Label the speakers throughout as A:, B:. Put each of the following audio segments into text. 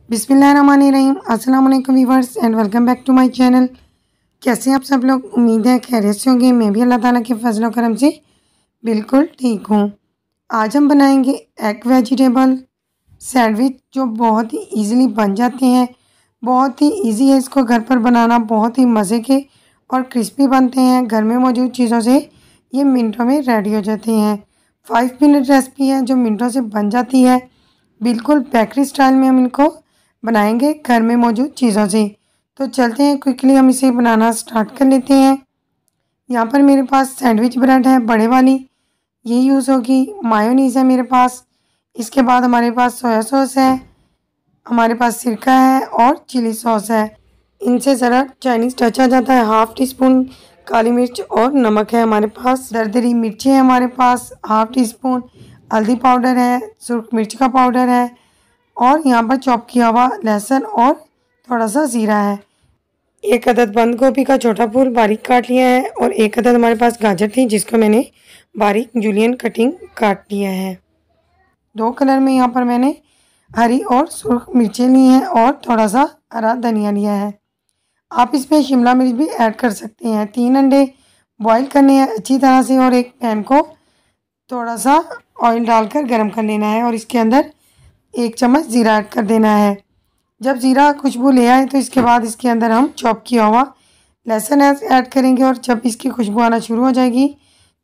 A: बिस्मिल्लाहिर्रहमानिर्रहीम। अस्सलाम वालेकुम viewers and welcome back to my channel. कैसे हैं आप सब लोग? उम्मीद है खैरियत से होंगे। मैं भी अल्लाह ताला के फजल करम से बिल्कुल ठीक हूँ। आज हम बनाएंगे एग वेजिटेबल सैंडविच जो बहुत ही इजीली बन जाते हैं। बहुत ही इजी है इसको घर पर बनाना, बहुत ही मज़े के और क्रिस्पी बनते हैं। घर में मौजूद चीज़ों से ये मिनटों में रेडी हो जाते हैं। 5 मिनट रेसिपी है जो मिनटों से बन जाती है। बिल्कुल बेकरी स्टाइल में हम इनको बनाएंगे घर में मौजूद चीज़ों से। तो चलते हैं, क्विकली हम इसे बनाना स्टार्ट कर लेते हैं। यहाँ पर मेरे पास सैंडविच ब्रेड है बड़े वाली, ये यूज़ होगी। मायोनीज़ है मेरे पास। इसके बाद हमारे पास सोया सॉस है, हमारे पास सिरका है और चिली सॉस है। इनसे ज़रा चाइनीज़ टच आ जाता है। हाफ़ टी स्पून काली मिर्च और नमक है हमारे पास। दरदरी मिर्ची है हमारे पास। हाफ़ टी स्पून हल्दी पाउडर है, सुर्ख मिर्च का पाउडर है और यहाँ पर चॉप किया हुआ लहसुन और थोड़ा सा ज़ीरा है। एक अदद बंद गोभी का छोटा फूल बारीक काट लिया है और एक अदद हमारे पास गाजर थी जिसको मैंने बारीक जूलियन कटिंग काट लिया है। 2 कलर में यहाँ पर मैंने हरी और सुर्ख मिर्चें ली हैं और थोड़ा सा हरा धनिया लिया है। आप इसमें शिमला मिर्च भी ऐड कर सकते हैं। 3 अंडे बॉईल करने हैं अच्छी तरह से और एक पैन को थोड़ा सा ऑयल डालकर गर्म कर लेना है और इसके अंदर 1 चम्मच ज़ीरा ऐड कर देना है। जब ज़ीरा खुशबू ले आए तो इसके बाद इसके अंदर हम चॉप किया हुआ लहसुन ऐड करेंगे और जब इसकी खुशबू आना शुरू हो जाएगी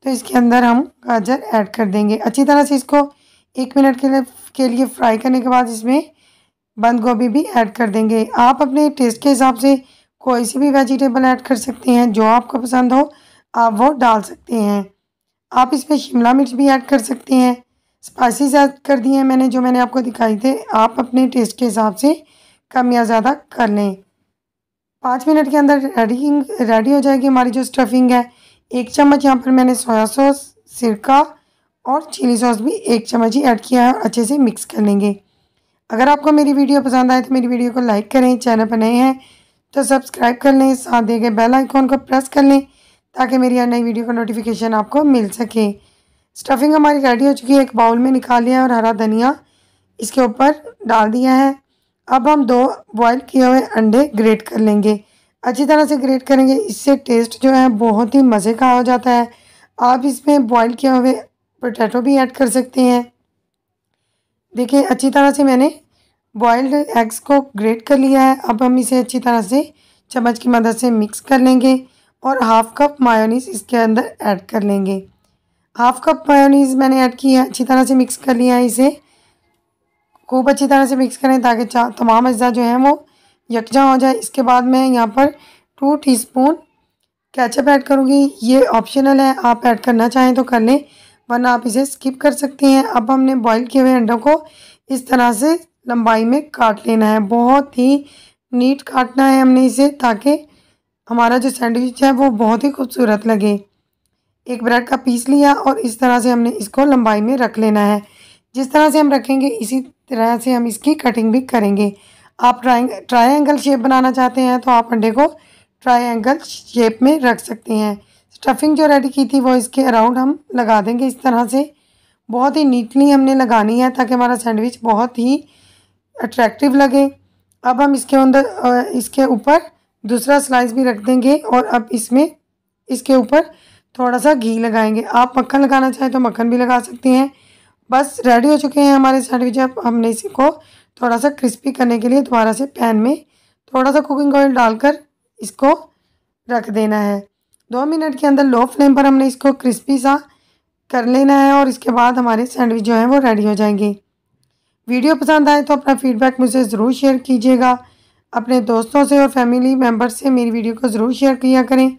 A: तो इसके अंदर हम गाजर ऐड कर देंगे। अच्छी तरह से इसको 1 मिनट के लिए फ्राई करने के बाद इसमें बंद गोभी भी ऐड कर देंगे। आप अपने टेस्ट के हिसाब से कोई सी भी वेजिटेबल ऐड कर सकते हैं, जो आपको पसंद हो आप वो डाल सकते हैं। आप इसमें शिमला मिर्च भी ऐड कर सकते हैं। स्पाइसेस ऐड कर दिए हैं मैंने, जो मैंने आपको दिखाई थे। आप अपने टेस्ट के हिसाब से कम या ज़्यादा कर लें। 5 मिनट के अंदर रेडी हो जाएगी हमारी जो स्टफिंग है। 1 चम्मच यहाँ पर मैंने सोया सॉस, सिरका और चिली सॉस भी 1 चम्मच ही ऐड किया है और अच्छे से मिक्स कर लेंगे। अगर आपको मेरी वीडियो पसंद आए तो मेरी वीडियो को लाइक करें। चैनल पर नए हैं तो सब्सक्राइब कर लें, साथ दिए गए बेल आइकॉन को प्रेस कर लें ताकि मेरी हर नई वीडियो का नोटिफिकेशन आपको मिल सके। स्टफिंग हमारी रेडी हो चुकी है। एक बाउल में निकाल लिया है और हरा धनिया इसके ऊपर डाल दिया है। अब हम 2 बॉईल किए हुए अंडे ग्रेट कर लेंगे। अच्छी तरह से ग्रेट करेंगे, इससे टेस्ट जो है बहुत ही मज़े का हो जाता है। आप इसमें बॉईल किए हुए पोटैटो भी ऐड कर सकते हैं। देखिए अच्छी तरह से मैंने बॉइल्ड एग्स को ग्रेट कर लिया है। अब हम इसे अच्छी तरह से चम्मच की मदद से मिक्स कर लेंगे और हाफ़ कप मायोनीज़ इसके अंदर ऐड कर लेंगे। हाफ़ कप मायोनीज़ मैंने ऐड की है। अच्छी तरह से मिक्स कर लिया है। इसे खूब अच्छी तरह से मिक्स करें ताकि तमाम अज्जा जो हैं वो यकजा हो जाए। इसके बाद मैं यहाँ पर 2 टीस्पून केचप ऐड करूँगी। ये ऑप्शनल है, आप ऐड करना चाहें तो कर लें वरना आप इसे स्किप कर सकते हैं। अब हमने बॉईल किए हुए अंडों को इस तरह से लंबाई में काट लेना है। बहुत ही नीट काटना है हमने इसे ताकि हमारा जो सैंडविच है वो बहुत ही खूबसूरत लगे। एक ब्रेड का पीस लिया और इस तरह से हमने इसको लंबाई में रख लेना है। जिस तरह से हम रखेंगे इसी तरह से हम इसकी कटिंग भी करेंगे। आप ट्रायंगल शेप बनाना चाहते हैं तो आप अंडे को ट्रायंगल शेप में रख सकते हैं। स्टफिंग जो रेडी की थी वो इसके अराउंड हम लगा देंगे इस तरह से। बहुत ही नीटली हमने लगानी है ताकि हमारा सैंडविच बहुत ही अट्रैक्टिव लगे। अब हम इसके अंदर इसके ऊपर दूसरा स्लाइस भी रख देंगे और अब इसमें इसके ऊपर थोड़ा सा घी लगाएंगे। आप मक्खन लगाना चाहें तो मक्खन भी लगा सकते हैं। बस रेडी हो चुके हैं हमारे सैंडविच। अब हमने इसको थोड़ा सा क्रिस्पी करने के लिए दोबारा से पैन में थोड़ा सा कुकिंग ऑयल डालकर इसको रख देना है। 2 मिनट के अंदर लो फ्लेम पर हमने इसको क्रिस्पी सा कर लेना है और इसके बाद हमारे सैंडविच जो हैं वो रेडी हो जाएंगे। वीडियो पसंद आए तो अपना फीडबैक मुझसे ज़रूर शेयर कीजिएगा। अपने दोस्तों से और फैमिली मेम्बर्स से मेरी वीडियो को ज़रूर शेयर किया करें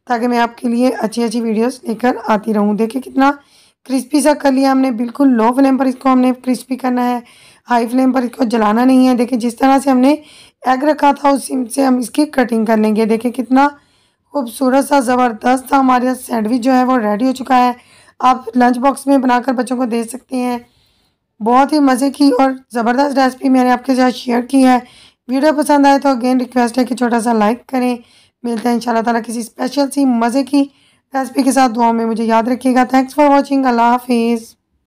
A: ताकि मैं आपके लिए अच्छी अच्छी वीडियोस लेकर आती रहूं। देखिए कितना क्रिस्पी सा कर लिया हमने। बिल्कुल लो फ्लेम पर इसको हमने क्रिस्पी करना है, हाई फ्लेम पर इसको जलाना नहीं है। देखिए जिस तरह से हमने एग रखा था उसी से हम इसकी कटिंग कर लेंगे। देखिए कितना खूबसूरत सा ज़बरदस्त सा हमारा सैंडविच जो है वो रेडी हो चुका है। आप लंच बॉक्स में बनाकर बच्चों को दे सकते हैं। बहुत ही मज़े की और ज़बरदस्त रेसिपी मैंने आपके साथ शेयर की है। वीडियो पसंद आए तो अगेन रिक्वेस्ट है कि छोटा सा लाइक करें। मिलते हैं इंशाल्लाह ताला किसी स्पेशल सी मज़े की रेसिपी के साथ। दुआ में मुझे याद रखिएगा। Thanks for watching. अल्लाह हाफिज़।